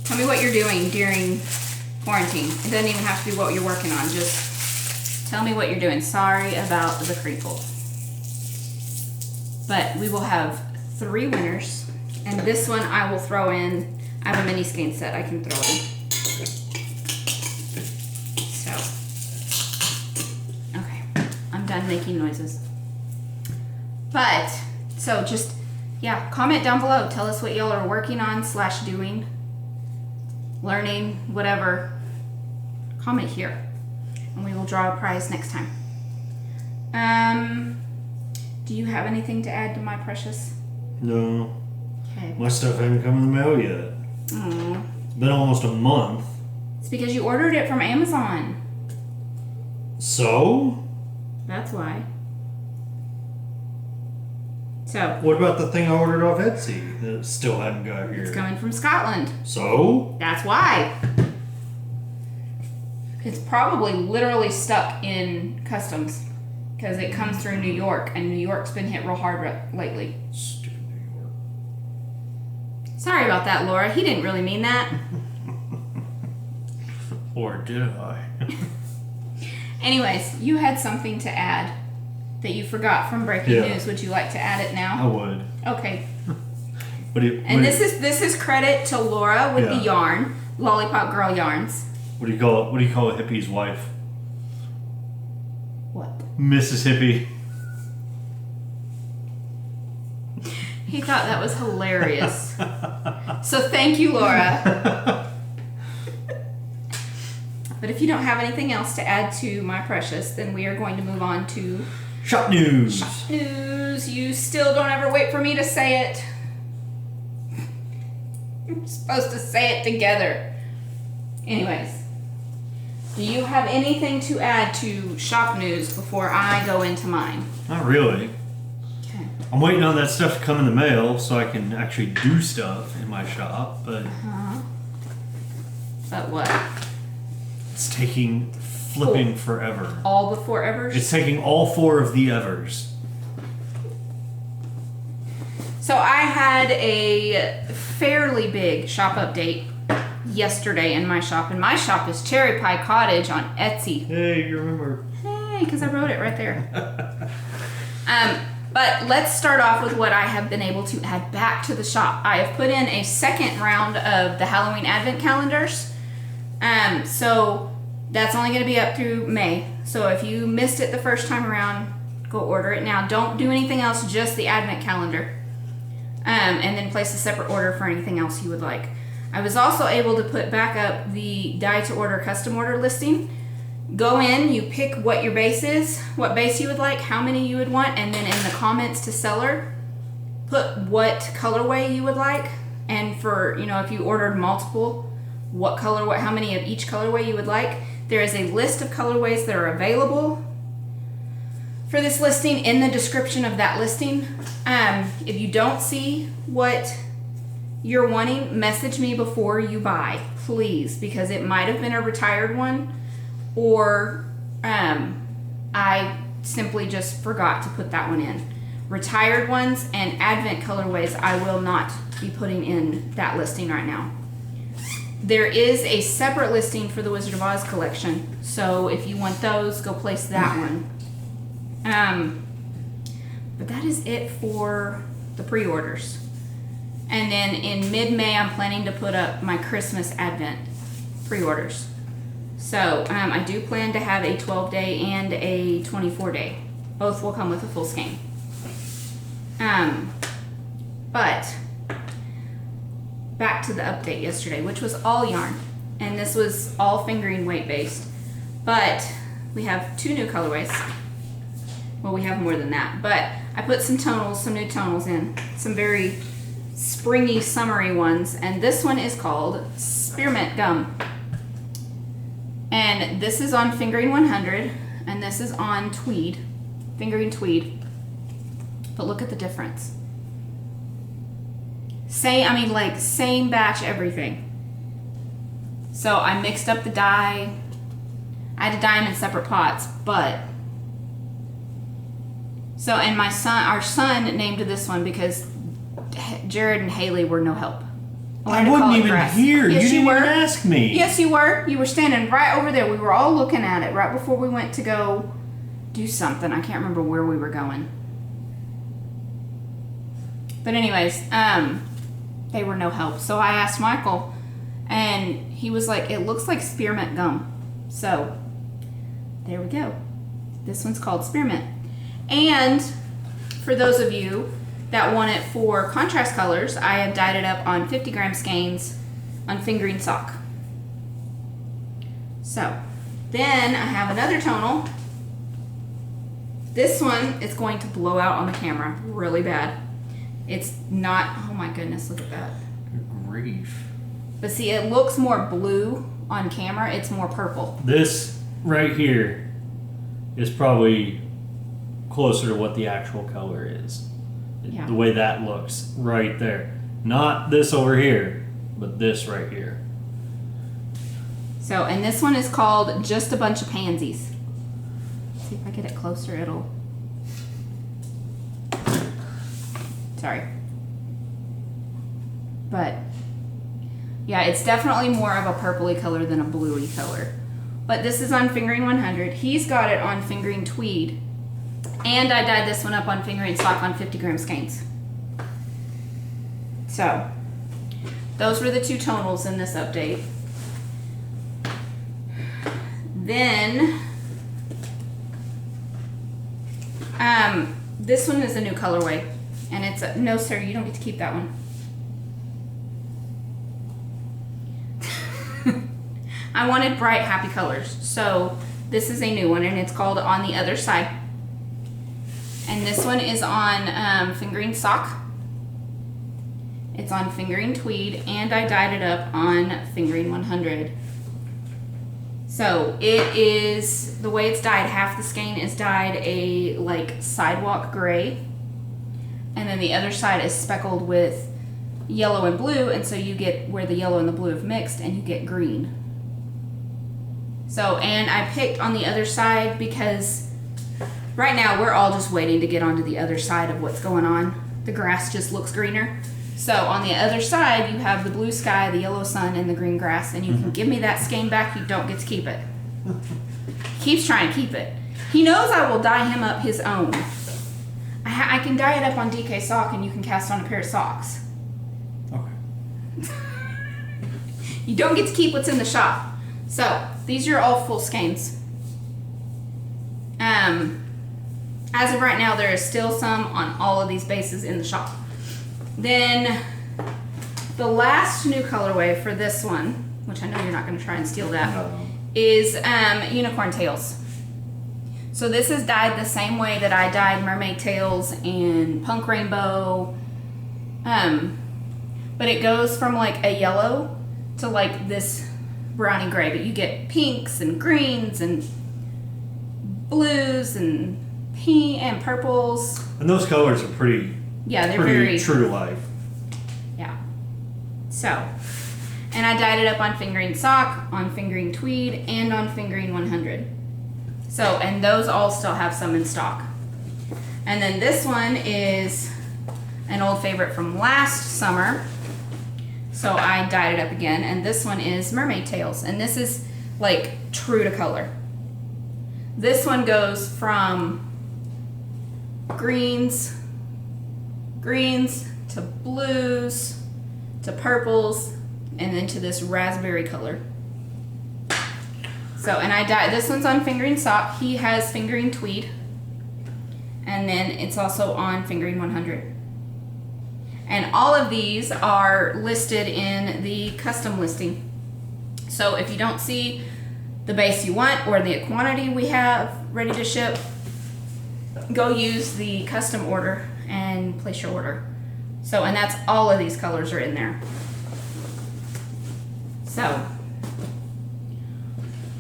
Tell me what you're doing during quarantine. It doesn't even have to be what you're working on. Just tell me what you're doing. Sorry about the crinkle. But we will have 3 winners. And this one I will throw in. I have a mini skein set I can throw in. So, okay. I'm done making noises. But, so just, yeah, comment down below. Tell us what y'all are working on / doing. Learning, whatever. Comment here. And we will draw a prize next time. Do you have anything to add to my precious? No. Okay. My stuff hasn't come in the mail yet. Oh. It's been almost a month. It's because you ordered it from Amazon. So? That's why. So. What about the thing I ordered off Etsy that still hadn't got here? It's coming from Scotland. So? That's why. It's probably literally stuck in customs because it comes through New York, and New York's been hit real hard lately. Stupid New York. Sorry about that, Laura. He didn't really mean that. Or did I? Anyways, you had something to add that you forgot from breaking news. Would you like to add it now? I would. Okay. This is credit to Laura with the yarn, Lollipop Girl Yarns. What do you call it? What do you call a hippie's wife? What? Mrs. Hippie. He thought that was hilarious. So thank you, Laura. But if you don't have anything else to add to my precious, then we are going to move on to Shop news. Shop news. You still don't ever wait for me to say it. You're supposed to say it together. Anyways, do you have anything to add to shop news before I go into mine? Not really. Okay. I'm waiting on that stuff to come in the mail so I can actually do stuff in my shop, but But what? it's taking flipping forever. All the forevers? It's taking all 4 of the evers. So I had a fairly big shop update yesterday in my shop, and my shop is CherryPieCottage on Etsy. Hey, you remember? Hey, because I wrote it right there. But let's start off with what I have been able to add back to the shop. I have put in a second round of the Halloween Advent calendars. So that's only going to be up through May. So if you missed it the first time around, go order it now. Don't do anything else, just the Advent calendar. And then place a separate order for anything else you would like. I was also able to put back up the die to order custom order listing. Go in, you pick what your base is, what base you would like, how many you would want, and then in the comments to seller, put what colorway you would like, and for, if you ordered multiple, what color, how many of each colorway you would like. There is a list of colorways that are available for this listing in the description of that listing. If you don't see what you're wanting, message me before you buy, please, because it might have been a retired one, or I simply just forgot to put that one in. Retired ones and Advent colorways I will not be putting in that listing right now. There is a separate listing for the Wizard of Oz collection, so if you want those, go place that one. But that is it for the pre-orders. And then in mid-May, I'm planning to put up my Christmas Advent pre-orders. So I do plan to have a 12-day and a 24-day. Both will come with a full skein. But back to the update yesterday, which was all yarn. And this was all fingering weight based. But we have 2 new colorways. Well, we have more than that. But I put some tonals, some new tonals in. Some very springy, summery ones. And this one is called Spearmint Gum. And this is on Fingering 100. And this is on Tweed. Fingering Tweed. But look at the difference. Same batch everything. So I mixed up the dye. I had to dye them in separate pots, but and our son named this one because Jared and Haley were no help. I wasn't even here. Yes, you didn't were. even ask me. Yes, you were. You were standing right over there. We were all looking at it right before we went to go do something. I can't remember where we were going. But anyways, they were no help. So I asked Michael, and he was like, it looks like spearmint gum. So there we go. This one's called Spearmint. And for those of you that want it for contrast colors, I have dyed it up on 50 gram skeins on fingering sock. So then I have another tonal. This one is going to blow out on the camera really bad. It's not, oh my goodness, look at that. Good grief. But see, it looks more blue on camera. It's more purple. This right here is probably closer to what the actual color is. Yeah. The way that looks right there. Not this over here, but this right here. So, and this one is called Just a Bunch of Pansies. Let's see if I get it closer, it'll... Sorry. But, yeah, it's definitely more of a purpley color than a bluey color. But this is on Fingering 100. He's got it on Fingering Tweed. And I dyed this one up on Fingering Sock on 50 gram skeins. So, those were the 2 tonals in this update. Then, this one is a new colorway. And it's a, no sir, you don't get to keep that one. I wanted bright, happy colors. So this is a new one and it's called On the Other Side. And this one is on Fingering Sock. It's on Fingering Tweed and I dyed it up on Fingering 100. So it is, the way it's dyed, half the skein is dyed a like sidewalk gray. And then the other side is speckled with yellow and blue, and so you get where the yellow and the blue have mixed, and you get green. So, and I picked on the other side because right now we're all just waiting to get onto the other side of what's going on. The grass just looks greener. So on the other side, you have the blue sky, the yellow sun, and the green grass, and you can give me that skein back, you don't get to keep it. Keeps trying to keep it. He knows I will dye him up his own. I can dye it up on DK sock and you can cast on a pair of socks. Okay. You don't get to keep what's in the shop. So, these are all full skeins. As of right now, there is still some on all of these bases in the shop. Then, the last new colorway for this one, which I know you're not going to try and steal that, No. is Unicorn Tails. So this is dyed the same way that I dyed Mermaid Tails and Punk Rainbow. But it goes from like a yellow to like this browny gray. But you get pinks and greens and blues and pink and purples. And those colors are pretty, Yeah, they're pretty very true to life. Yeah. So, and I dyed it up on Fingering Sock, on Fingering Tweed, and on Fingering 100. So, and those all still have some in stock. And then this one is an old favorite from last summer. So I dyed it up again. And this one is Mermaid Tails. And this is like true to color. This one goes from greens to blues to purples and then to this raspberry color. So, and I dyed, this one's on Fingering Sock. He has Fingering Tweed. And then it's also on Fingering 100. And all of these are listed in the custom listing. So if you don't see the base you want or the quantity we have ready to ship, go use the custom order and place your order. So, and that's all of these colors are in there. So,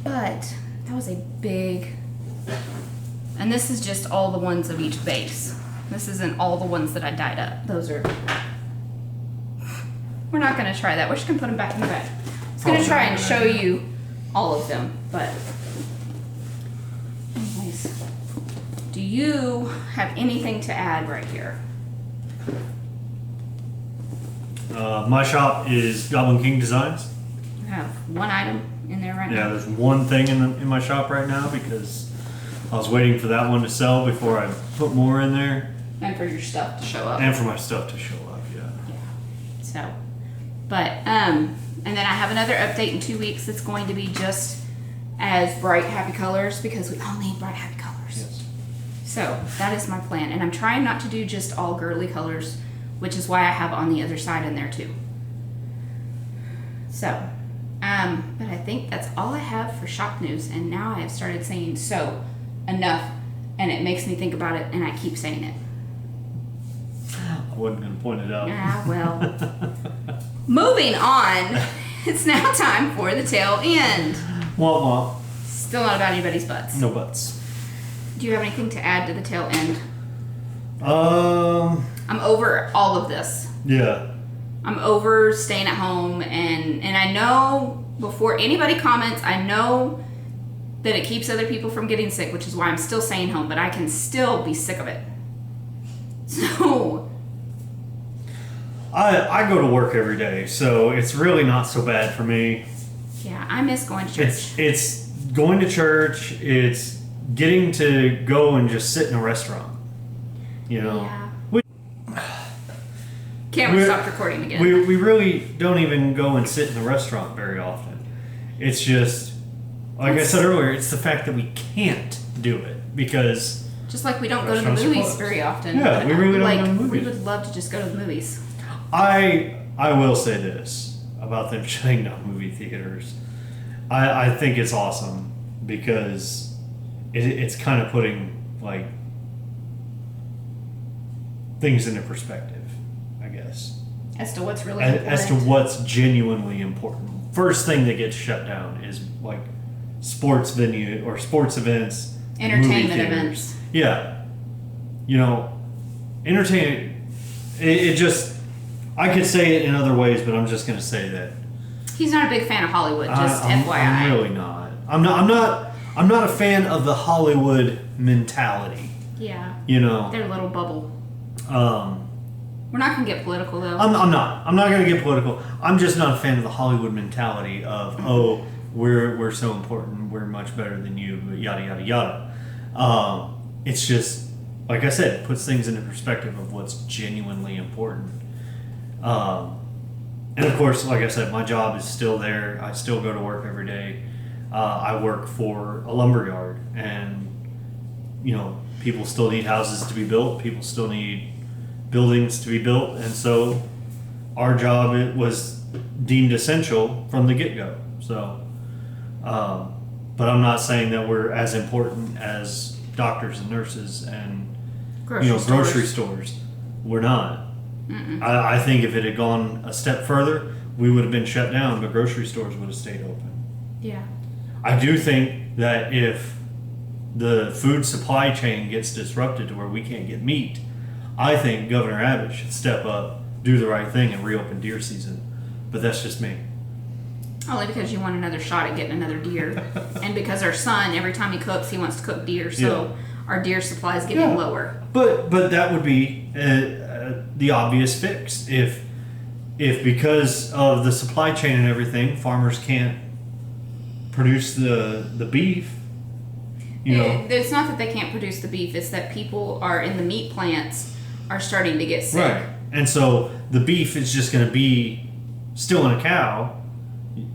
but that was a big, and this is just all the ones of each base. This isn't all the ones that I dyed up. Those are, we're not gonna try that. We're just gonna put them back in the bag. I was gonna try and show you all of them, but anyways, do you have anything to add right here? My shop is Goblin King Designs. You have one item in there right Yeah, now? there's one thing in my shop right now because I was waiting for that one to sell before I put more in there. And for your stuff to show up. And for my stuff to show up, yeah. Yeah. So, but, and then I have another update in 2 weeks that's going to be just as bright, happy colors because we all need bright, happy colors. Yes. So, that is my plan. And I'm trying not to do just all girly colors, which is why I have on the other side in there too. So, but I think that's all I have for shop news. And now I have started saying so enough, and it makes me think about it, and I keep saying it. I wasn't going to point it out. Ah, well. Moving on, it's now time for the tail end. Womp womp. Still not about anybody's butts. No buts. Do you have anything to add to the tail end? Um, I'm over all of this. yeah. I'm over staying at home, and I know before anybody comments, I know that it keeps other people from getting sick, which is why I'm still staying home, but I can still be sick of it. So I go to work every day, so it's really not so bad for me. yeah, I miss going to church. It's going to church, it's getting to go and just sit in a restaurant. You know? Yeah. We, Camera we're- stopped recording again. we really don't even go and sit in a restaurant very often. It's just, like I said earlier, it's the fact that we can't do it because Just like we don't go to the Restaurants are movies closed. very often. Yeah, but we really don't like, go to the we movies. would love to just go to the movies. I will say this about them shutting down movie theaters. I think it's awesome because it's kind of putting like things into perspective, I guess, As to what's really important. as to what's genuinely important. First thing that gets shut down is like sports venue or sports events, Entertainment movie theaters. events. Yeah, you know, entertainment. It just, I could say it in other ways, but I'm just going to say that He's not a big fan of Hollywood, just I'm FYI. really not. I'm not a fan of the Hollywood mentality. Yeah. You know, Their little bubble. um, We're not going to get political, though. I'm not going to get political. I'm just not a fan of the Hollywood mentality of we're so important, we're much better than you, yada yada yada. It's just like I said, it puts things into perspective of what's genuinely important. And of course, like I said, my job is still there. I still go to work every day. I work for a lumber yard, and you know, people still need houses to be built. People still need buildings to be built, and so our job it was deemed essential from the get-go. So, but I'm not saying that we're as important as doctors and nurses and grocery stores. We're not. I think if it had gone a step further, we would have been shut down, but grocery stores would have stayed open. Yeah. I do think that if the food supply chain gets disrupted to where we can't get meat, I think Governor Abbott should step up, do the right thing, and reopen deer season. But that's just me. Only because you want another shot at getting another deer. And because our son, every time he cooks, he wants to cook deer. So our deer supply is getting lower. But that would be the obvious fix. If because of the supply chain and everything, farmers can't produce the beef, you know. It's not that they can't produce the beef. It's that people are in the meat plants are starting to get sick. Right. And so the beef is just going to be still in a cow,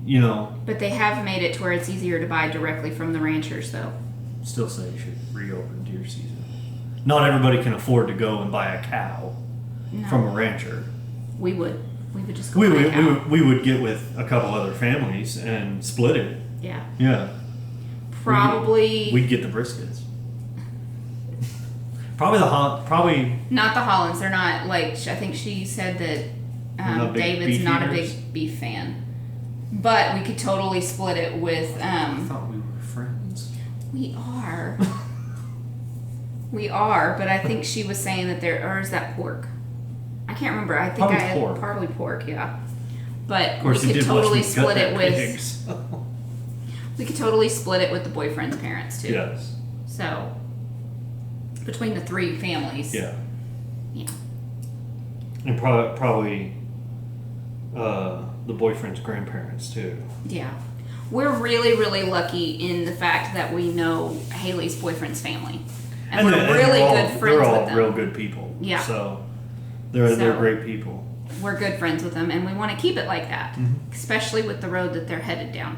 you know. But they have made it to where it's easier to buy directly from the ranchers, though. Still say you should reopen deer season. Not everybody can afford to go and buy a cow from a rancher. We would just go We back out. would, we would get with a couple other families and split it. Yeah. Yeah. Probably We'd get the briskets. Probably not the Hollands. They're not like. I think she said that not big David's beef not a eaters? big beef fan. But we could totally split it with. I thought we were friends. We are. We are, but I think she was saying that or is that pork? I can't remember. I think Probably I had pork. probably pork, yeah. But Of course, we he could did watch totally me cut split that it with. pig, so. We could totally split it with the boyfriend's parents too. Yes. So between the three families. Yeah. Yeah. And probably the boyfriend's grandparents too. Yeah. We're really, really lucky in the fact that we know Haley's boyfriend's family. And we're really good friends They're all with them. real good people. Yeah. So they're great people. We're good friends with them, and we want to keep it like that, especially with the road that they're headed down.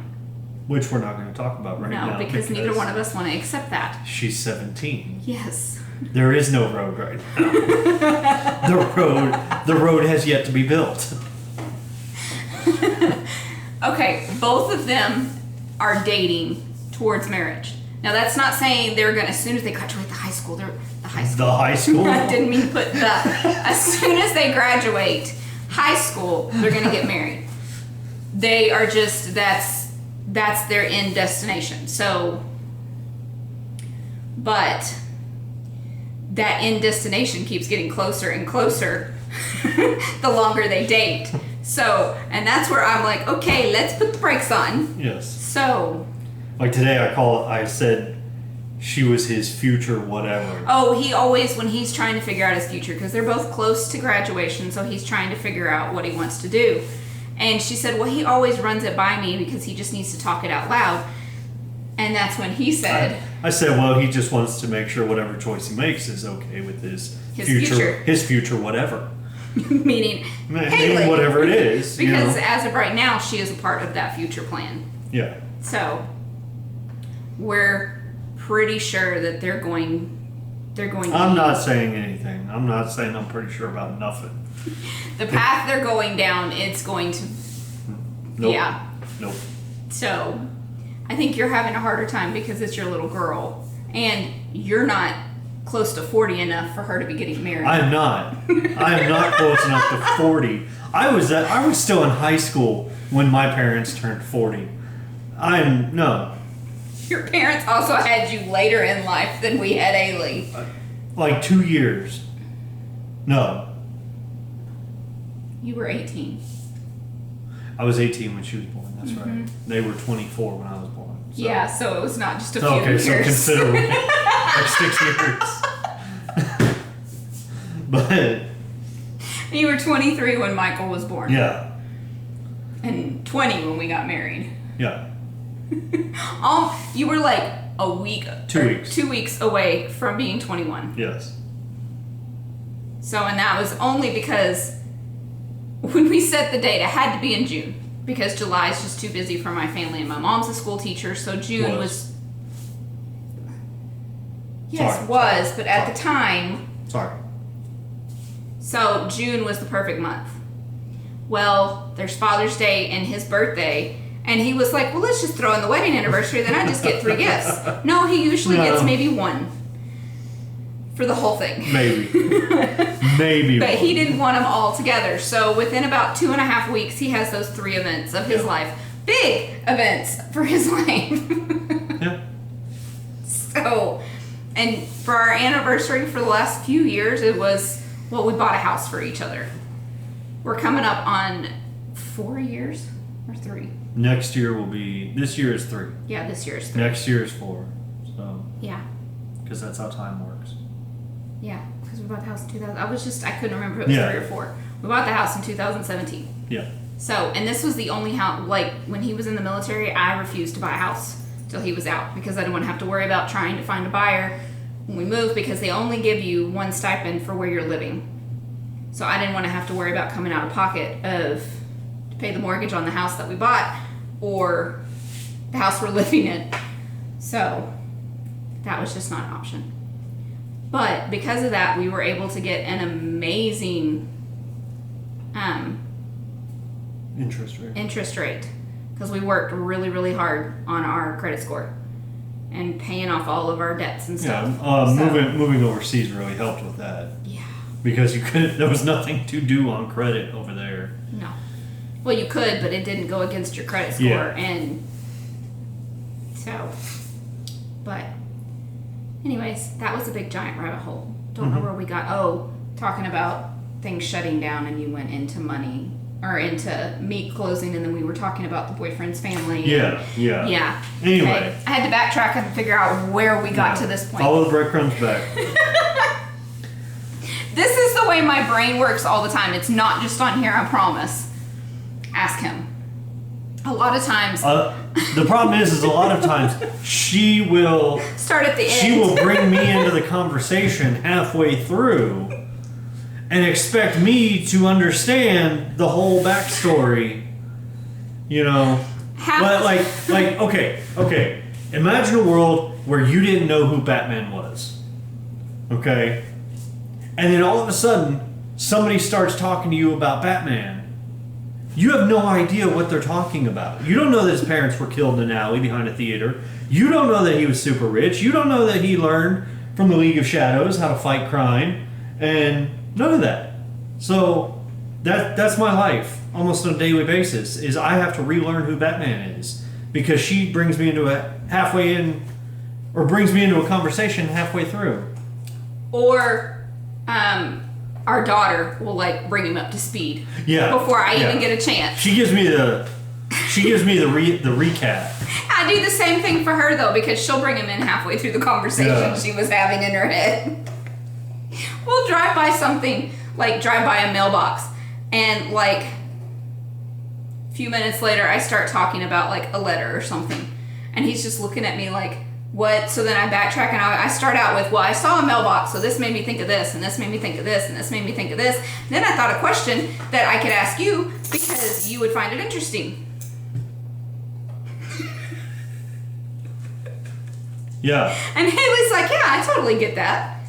Which we're not going to talk about right now. No, because neither one of us want to accept that. She's 17. Yes. There is no road right now. the road has yet to be built. Okay, both of them are dating towards marriage. Now, that's not saying they're going to, as soon as they graduate the high school, they're the high school. The high school? I didn't mean to put the. As soon as they graduate high school, they're going to get married. They are just, that's their end destination. So, but that end destination keeps getting closer and closer the longer they date. So, and that's where I'm like, okay, let's put the brakes on. Yes. So. Like today I said she was his future whatever. Oh, he always, when he's trying to figure out his future, because they're both close to graduation, so he's trying to figure out what he wants to do. And she said, well, he always runs it by me because he just needs to talk it out loud. And that's when he said... I said, well, he just wants to make sure whatever choice he makes is okay with his future. His future whatever. Meaning, Meaning Haley. whatever it is. Because as of right now, she is a part of that future plan. Yeah. So, we're pretty sure that they're going to I'm not saying anything. I'm not saying I'm pretty sure about nothing. the path they're going down, it's going to... Nope. Yeah. Nope. So, I think you're having a harder time because it's your little girl. And you're not close to 40 enough for her to be getting married. I'm not. I am not close enough to 40. I was still in high school when my parents turned 40. No. Your parents also had you later in life than we had Ailey. Like 2 years. No. You were 18. I was 18 when she was born. That's right. They were 24 when I was born. So. Yeah, so it was not just a few Okay, years. so considerable. Like 6 years. But You were 23 when Michael was born. yeah. And 20 when we got married. Yeah. You were like a week. 2 weeks. 2 weeks away from being 21. Yes. So, and that was only because when we set the date, it had to be in June. Because July is just too busy for my family, and my mom's a school teacher, so June was. Yes, Sorry. was, but at Sorry. the time. Sorry. So June was the perfect month. Well, there's Father's Day and his birthday, and he was like, well, let's just throw in the wedding anniversary, then I just get 3 gifts. No, he usually gets maybe 1 for the whole thing. Maybe. Maybe. But he didn't want them all together. So within about 2.5 weeks, he has those 3 events of his life. Big events for his life. Yeah. So, and for our anniversary for the last few years, it was, well, we bought a house for each other. We're coming up on 4 years or 3. Next year will be. This year is 3. Yeah, this year is 3. Next year is 4. So. Yeah. Because that's how time works. Yeah, because we bought the house in 2000. I couldn't remember if it was 3 or 4. We bought the house in 2017. Yeah. So, and this was the only house, like, when he was in the military, I refused to buy a house till he was out because I didn't want to have to worry about trying to find a buyer when we moved because they only give you 1 stipend for where you're living. So I didn't want to have to worry about coming out of pocket to pay the mortgage on the house that we bought or the house we're living in. So that was just not an option. But because of that, we were able to get an amazing interest rate. Because we worked really, really hard on our credit score and paying off all of our debts and stuff. Yeah, moving overseas really helped with that. Yeah. Because there was nothing to do on credit over there. No. Well, you could, but it didn't go against your credit score. Yeah. And so, but anyways, that was a big giant rabbit hole. Don't know where we got. Oh, talking about things shutting down, and you went into money or into meat closing, and then we were talking about the boyfriend's family. Yeah. Okay. Anyway. I had to backtrack and figure out where we got to this point. Follow the breadcrumbs back. This is the way my brain works all the time. It's not just on here, I promise. Ask him. A lot of times. The problem is a lot of times she will start at the end. She will bring me into the conversation halfway through and expect me to understand the whole backstory. You know, okay. Imagine a world where you didn't know who Batman was. Okay, and then all of a sudden somebody starts talking to you about Batman. You have no idea what they're talking about. You don't know that his parents were killed in an alley behind a theater. You don't know that he was super rich. You don't know that he learned from the League of Shadows how to fight crime. And none of that. So that's my life almost on a daily basis, is I have to relearn who Batman is. Because she brings me into a conversation halfway through. Or, our daughter will bring him up to speed. Yeah. Before I even get a chance. She gives me the recap. I do the same thing for her though, because she'll bring him in halfway through the conversation she was having in her head. We'll drive by something, drive by a mailbox, and a few minutes later I start talking about a letter or something, and he's just looking at me like, what? So then I backtrack and I start out with, well, I saw a mailbox, so this made me think of this, and this made me think of this, and this made me think of this. Then I thought a question that I could ask you because you would find it interesting. Yeah. And Haley's like, yeah, I totally get that.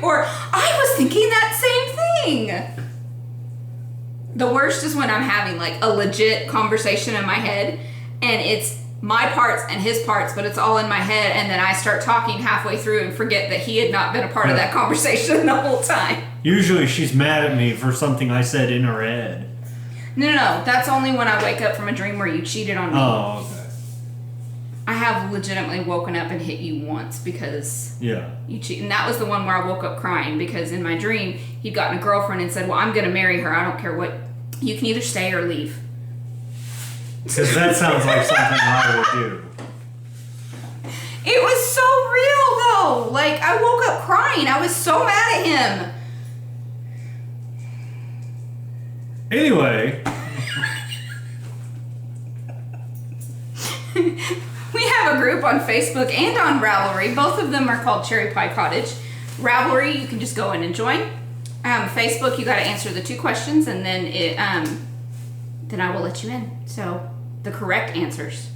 Or, I was thinking that same thing. The worst is when I'm having a legit conversation in my head, and it's my parts and his parts, but it's all in my head, and then I start talking halfway through and forget that he had not been a part of that conversation the whole time. Usually she's mad at me for something I said in her head. No. That's only when I wake up from a dream where you cheated on me. Oh, okay. I have legitimately woken up and hit you once because you cheated. And that was the one where I woke up crying because in my dream, he'd gotten a girlfriend and said, well, I'm going to marry her. I don't care what. You can either stay or leave. Because that sounds like something I would do. It was so real, though. I woke up crying. I was so mad at him. Anyway. We have a group on Facebook and on Ravelry. Both of them are called Cherry Pie Cottage. Ravelry, you can just go in and join. Facebook, you got to answer the 2 questions, and then then I will let you in. So the correct answers,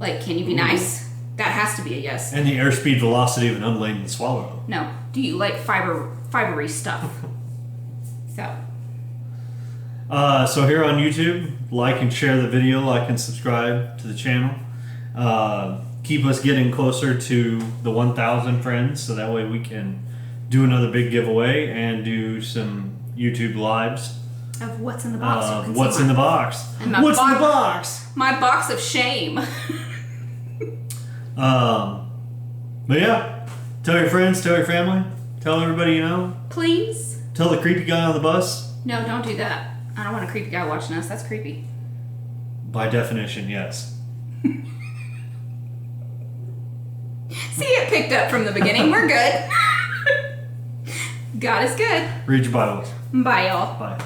can you be nice? That has to be a yes. And the airspeed velocity of an unladen swallow. No. Do you like fibery stuff? So here on YouTube, like and share the video, like and subscribe to the channel. Keep us getting closer to the 1,000 friends, so that way we can do another big giveaway and do some YouTube lives. Of what's in the box. What's in the box? And what's in the box? My box of shame. But yeah, tell your friends, tell your family, tell everybody you know. Please. Tell the creepy guy on the bus. No, don't do that. I don't want a creepy guy watching us. That's creepy. By definition, yes. See, it picked up from the beginning. We're good. God is good. Read your Bibles. Bye, y'all. Bye.